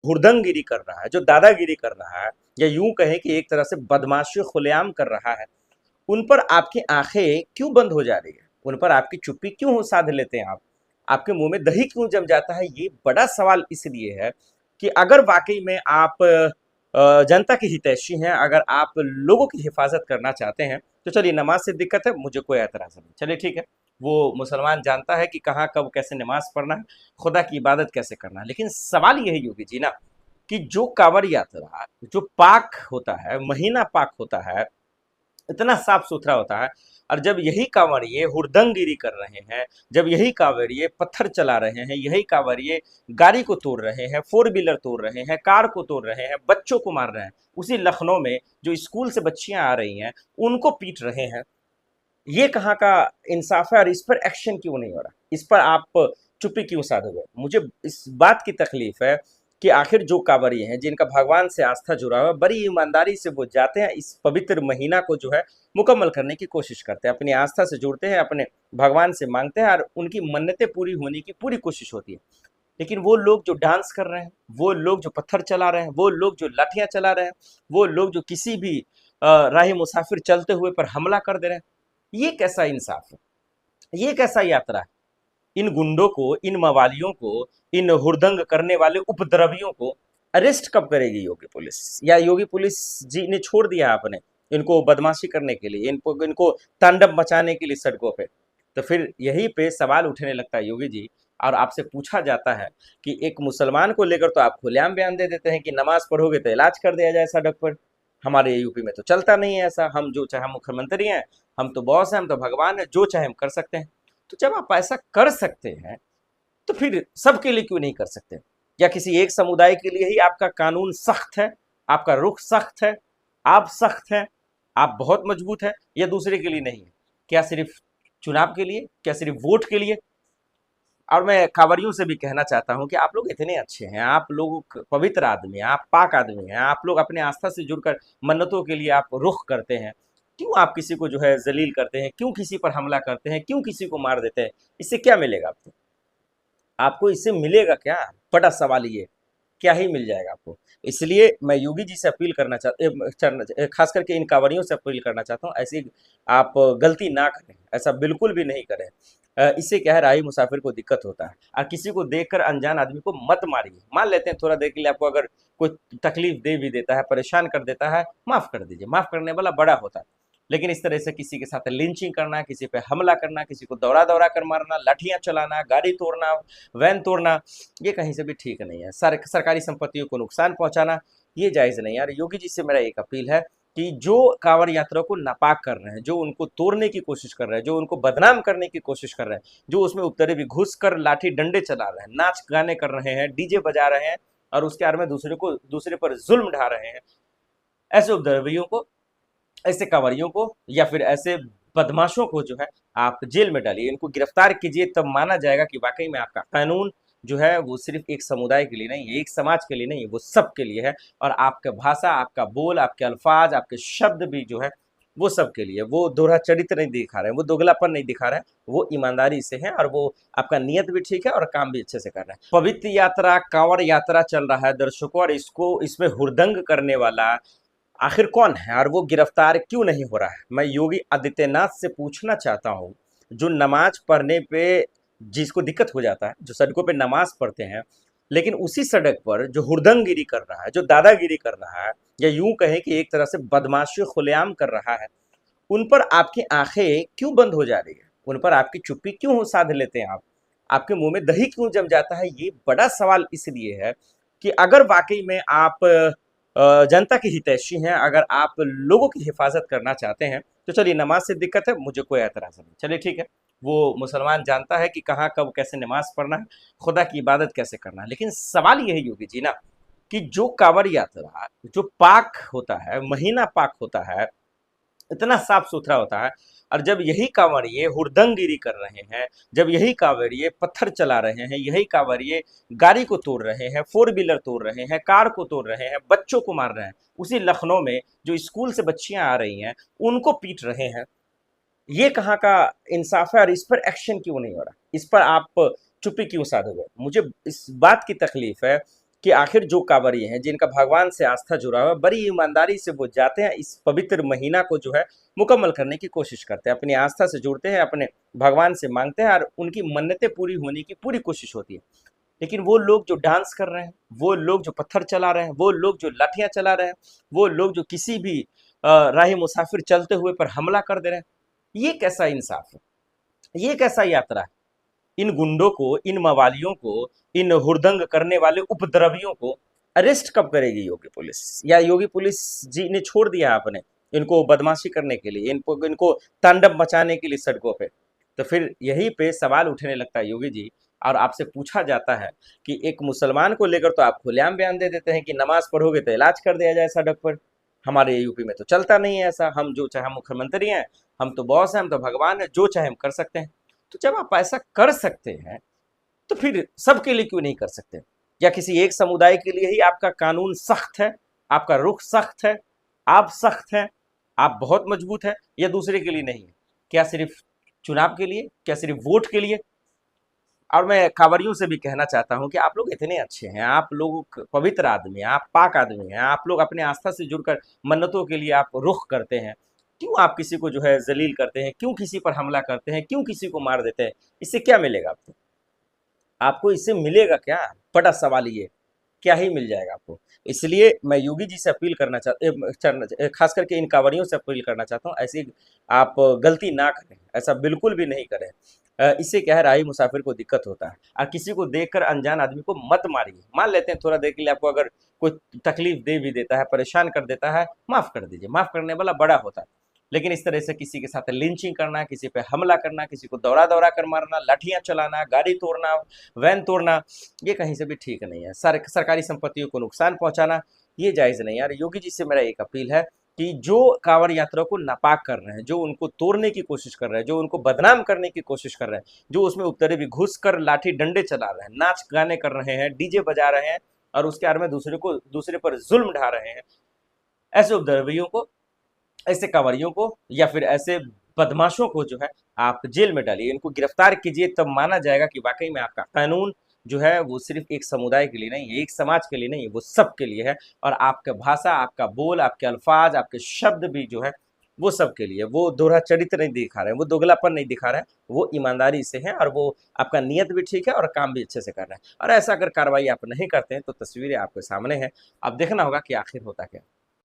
हुड़दंगगिरी कर रहा है, जो दादागिरी कर रहा है, या यूं कहें कि एक तरह से बदमाशी खुलेआम कर रहा है, उन पर आपकी आंखें क्यों बंद हो जा रही है? उन पर आपकी चुप्पी क्यों साध लेते हैं आप? आपके मुंह में दही क्यों जम जाता है? ये बड़ा सवाल इसलिए है कि अगर वाकई में आप जनता की हितैषी हैं, अगर आप लोगों की हिफाजत करना चाहते हैं, तो चलिए नमाज से दिक्कत है, मुझे कोई एतराज नहीं, चलिए ठीक है। वो मुसलमान जानता है कि कहाँ कब कैसे नमाज पढ़ना है, खुदा की इबादत कैसे करना है। लेकिन सवाल ये है योगी जी ना, कि जो कांवड़ यात्रा, जो पाक होता है, महीना पाक होता है, इतना साफ सुथरा होता है, और जब यही कांवड़िए हुड़दंगगिरी कर रहे हैं, जब यही कांवड़िए पत्थर चला रहे हैं, यही कांवड़िए गाड़ी को तोड़ रहे हैं, फोर व्हीलर तोड़ रहे हैं, कार को तोड़ रहे हैं, बच्चों को मार रहे हैं, उसी लखनऊ में जो स्कूल से बच्चियां आ रही हैं उनको पीट रहे हैं, ये कहाँ का इंसाफ है? और इस पर एक्शन क्यों नहीं हो रहा? इस पर आप चुप्पी क्यों साधोगे? मुझे इस बात की तकलीफ है कि आखिर जो कांवरिये हैं, जिनका भगवान से आस्था जुड़ा हुआ है, बड़ी ईमानदारी से वो जाते हैं, इस पवित्र महीना को जो है मुकम्मल करने की कोशिश करते हैं, अपनी आस्था से जुड़ते हैं, अपने भगवान से मांगते हैं, और उनकी मन्नतें पूरी होने की पूरी कोशिश होती है। लेकिन वो लोग जो डांस कर रहे हैं, वो लोग जो पत्थर चला रहे हैं, वो लोग जो लाठियां चला रहे हैं, वो लोग जो किसी भी राही मुसाफिर चलते हुए पर हमला कर दे रहे हैं, ये कैसा इंसाफ है? ये कैसा यात्रा है? इन गुंडों को, इन मवालियों को, इन हुड़दंग करने वाले उपद्रवियों को अरेस्ट कब करेगी योगी पुलिस? या योगी पुलिस जी ने छोड़ दिया आपने इनको बदमाशी करने के लिए, इनको इनको तांडव मचाने के लिए सड़कों पे? तो फिर यहीं पे सवाल उठने लगता है योगी जी, और आपसे पूछा जाता है कि एक मुसलमान को लेकर तो आप खुलेआम बयान दे देते हैं कि नमाज पढ़ोगे तो इलाज कर दिया जाए सड़क पर। हमारे यूपी में तो चलता नहीं है ऐसा, हम जो चाहे, हम मुख्यमंत्री हैं, हम तो बॉस हैं, हम तो भगवान हैं, जो चाहे हम कर सकते हैं। तो जब आप ऐसा कर सकते हैं, तो फिर सबके लिए क्यों नहीं कर सकते? या किसी एक समुदाय के लिए ही आपका कानून सख्त है, आपका रुख सख्त है, आप सख्त हैं, आप बहुत मजबूत हैं, या दूसरे के लिए नहीं है? क्या सिर्फ चुनाव के लिए? क्या सिर्फ वोट के लिए? और मैं कांवरियों से भी कहना चाहता हूं कि आप लोग इतने अच्छे हैं, आप लोग पवित्र आदमी हैं, आप पाक आदमी हैं, आप लोग अपने आस्था से जुड़कर मन्नतों के लिए आप रुख करते हैं, क्यों आप किसी को जो है जलील करते हैं? क्यों किसी पर हमला करते हैं? क्यों किसी को मार देते हैं? इससे क्या मिलेगा आपको? आपको इससे मिलेगा क्या? बड़ा सवाल ये, क्या ही मिल जाएगा आपको? इसलिए मैं योगी जी से अपील करना चाहता, खास करके इन कांवरियों से अपील करना चाहता हूँ, ऐसी आप गलती ना करें, ऐसा बिल्कुल भी नहीं करें। इससे क्या है, राही मुसाफिर को दिक्कत होता है, और किसी को देखकर अनजान आदमी को मत मारिए। मान लेते हैं थोड़ा देर के लिए आपको अगर कोई तकलीफ दे भी देता है, परेशान कर देता है, माफ कर दीजिए, माफ करने वाला बड़ा होता है। लेकिन इस तरह से किसी के साथ लिंचिंग करना, किसी पे हमला करना, किसी को दौड़ा दौड़ा कर मारना, लाठियां चलाना, गाड़ी तोड़ना, वैन तोड़ना, ये कहीं से भी ठीक नहीं है। सरकारी संपत्तियों को नुकसान पहुंचाना, ये जायज नहीं है। यार योगी जी से मेरा एक अपील है कि जो कांवड़ यात्रा को नापाक कर रहे हैं, जो उनको तोड़ने की कोशिश कर रहे हैं, जो उनको बदनाम करने की कोशिश कर रहे हैं, जो उसमें उपतरे भी घुस कर लाठी डंडे चला रहे हैं, नाच गाने कर रहे हैं, डीजे बजा रहे हैं, और उसके आड़ में दूसरे पर जुल्म ढा रहे हैं, ऐसे उपद्रवियों को, ऐसे कांवरियों को, या फिर ऐसे बदमाशों को जो है आप जेल में डालिए, इनको गिरफ्तार कीजिए, तब माना जाएगा कि वाकई में आपका कानून जो है वो सिर्फ एक समुदाय के लिए नहीं है, एक समाज के लिए नहीं है, वो सबके लिए है। और आपका भाषा, आपका बोल, आपके अल्फाज, आपके शब्द भी जो है वो सबके लिए। वो दोहरा चरित्र नहीं दिखा रहे हैं, वो दोगलापन नहीं दिखा रहे हैं, वो ईमानदारी से है, और वो आपका नियत भी ठीक है और काम भी अच्छे से कर रहे हैं। पवित्र यात्रा, कांवड़ यात्रा चल रहा है दर्शकों, और इसको, इसमें हुड़दंग करने वाला आखिर कौन है, और वो गिरफ्तार क्यों नहीं हो रहा है? मैं योगी आदित्यनाथ से पूछना चाहता हूँ, जो नमाज पढ़ने पे जिसको दिक्कत हो जाता है, जो सड़कों पे नमाज पढ़ते हैं, लेकिन उसी सड़क पर जो हुड़दंगगिरी कर रहा है, जो दादागिरी कर रहा है, या यूं कहें कि एक तरह से बदमाशी खुलेआम कर रहा है, उन पर आपकी आंखें क्यों बंद हो जा रही है? उन पर आपकी चुप्पी क्यों साध लेते हैं आप? आपके मुंह में दही क्यों जम जाता है? ये बड़ा सवाल इसलिए है कि अगर वाकई में आप जनता की हितैषी हैं, अगर आप लोगों की हिफाजत करना चाहते हैं, तो चलिए नमाज से दिक्कत है, मुझे कोई एतराज नहीं, चलिए ठीक है। वो मुसलमान जानता है कि कहाँ कब कैसे नमाज पढ़ना है, खुदा की इबादत कैसे करना है। लेकिन सवाल ये है योगी जी ना, कि जो कांवड़ यात्रा, जो पाक होता है, महीना पाक होता है, इतना साफ सुथरा होता है, और जब यही कांवड़िए हुड़दंगगिरी कर रहे हैं, जब यही कांवड़िए पत्थर चला रहे हैं, यही कांवड़िए गाड़ी को तोड़ रहे हैं, फोर व्हीलर तोड़ रहे हैं, कार को तोड़ रहे हैं, बच्चों को मार रहे हैं, उसी लखनऊ में जो स्कूल से बच्चियां आ रही हैं उनको पीट रहे हैं, ये कहाँ का इंसाफ है? और इस पर एक्शन क्यों नहीं हो रहा? इस पर आप चुप्पी क्यों साधोगे? मुझे इस बात की तकलीफ है कि आखिर जो कांवरिये हैं जिनका भगवान से आस्था जुड़ा हुआ है, बड़ी ईमानदारी से वो जाते हैं, इस पवित्र महीना को जो है मुकम्मल करने की कोशिश करते हैं, अपनी आस्था से जुड़ते हैं, अपने भगवान से मांगते हैं और उनकी मन्नतें पूरी होने की पूरी कोशिश होती है। लेकिन वो लोग जो डांस कर रहे हैं, वो लोग जो पत्थर चला रहे हैं, वो लोग जो लाठियां चला रहे हैं, वो लोग जो किसी भी राही मुसाफिर चलते हुए पर हमला कर दे रहे हैं, ये कैसा इंसाफ है? ये कैसा यात्रा है? इन गुंडों को, इन मवालियों को, इन हुड़दंग करने वाले उपद्रवियों को अरेस्ट कब करेगी योगी पुलिस? या योगी पुलिस जी ने छोड़ दिया आपने इनको बदमाशी करने के लिए, इनको इनको तांडव मचाने के लिए सड़कों पे? तो फिर यहीं पे सवाल उठने लगता है योगी जी, और आपसे पूछा जाता है कि एक मुसलमान को लेकर तो आप खुलेआम बयान दे देते हैं कि नमाज पढ़ोगे तो इलाज कर दिया जाए सड़क पर। हमारे यूपी में तो चलता नहीं है ऐसा, हम जो चाहे मुख्यमंत्री हैं, हम तो बॉस हैं, हम तो भगवान हैं, जो चाहे हम कर सकते हैं। तो जब आप ऐसा कर सकते हैं तो फिर सबके लिए क्यों नहीं कर सकते? या किसी एक समुदाय के लिए ही आपका कानून सख्त है, आपका रुख सख्त है, आप सख्त हैं, आप बहुत मजबूत हैं, या दूसरे के लिए नहीं है? क्या सिर्फ चुनाव के लिए? क्या सिर्फ वोट के लिए? और मैं कांवरियों से भी कहना चाहता हूं कि आप लोग इतने अच्छे हैं, आप लोग पवित्र आदमी हैं, आप पाक आदमी हैं, आप लोग अपने आस्था से जुड़कर मन्नतों के लिए आप रुख करते हैं। क्यों आप किसी को जो है जलील करते हैं? क्यों किसी पर हमला करते हैं? क्यों किसी को मार देते हैं? इससे क्या मिलेगा आपको? आपको इससे मिलेगा क्या? बड़ा सवाल ये, क्या ही मिल जाएगा आपको? इसलिए मैं योगी जी से अपील खास करके इन कांवरियों से अपील करना चाहता हूँ, ऐसी आप गलती ना करें, ऐसा बिल्कुल भी नहीं करें। इससे क्या है, राही मुसाफिर को दिक्कत होता है, और किसी को देखकर अनजान आदमी को मत मारिए। मान लेते हैं थोड़ा देर के लिए आपको अगर कोई तकलीफ दे भी देता है, परेशान कर देता है, माफ कर दीजिए, माफ करने वाला बड़ा होता है। लेकिन इस तरह से किसी के साथ लिंचिंग करना, किसी पे हमला करना, किसी को दौड़ा दौड़ा कर मारना, लाठियां चलाना, गाड़ी तोड़ना, वैन तोड़ना, ये कहीं से भी ठीक नहीं है। सरकारी संपत्तियों को नुकसान पहुंचाना, ये जायज नहीं है। यार योगी जी से मेरा एक अपील है कि जो कांवड़ यात्रा को नापाक कर रहे हैं, जो उनको तोड़ने की कोशिश कर रहे हैं, जो उनको बदनाम करने की कोशिश कर रहे हैं, जो उसमें उतरे भी घुस कर लाठी डंडे चला रहे हैं, नाच गाने कर रहे हैं, डीजे बजा रहे हैं, और उसके आड़ में दूसरे पर जुल्म ढा रहे हैं, ऐसे उपद्रवियों को, ऐसे कांवरियों को, या फिर ऐसे बदमाशों को जो है आप जेल में डालिए, इनको गिरफ्तार कीजिए। तब माना जाएगा कि वाकई में आपका कानून जो है वो सिर्फ एक समुदाय के लिए नहीं है, एक समाज के लिए नहीं है, वो सबके लिए है। और आपका भाषा, आपका बोल, आपके अल्फाज, आपके शब्द भी जो है वो सबके लिए। वो दोहरा चरित्र नहीं दिखा रहे हैं, वो दोगलापन नहीं दिखा रहे हैं, वो ईमानदारी से है, और वो आपका नियत भी ठीक है और काम भी अच्छे से कर रहे हैं। और ऐसा अगर कार्रवाई आप नहीं करते हैं तो तस्वीरें आपके सामने है, अब देखना होगा कि आखिर होता क्या।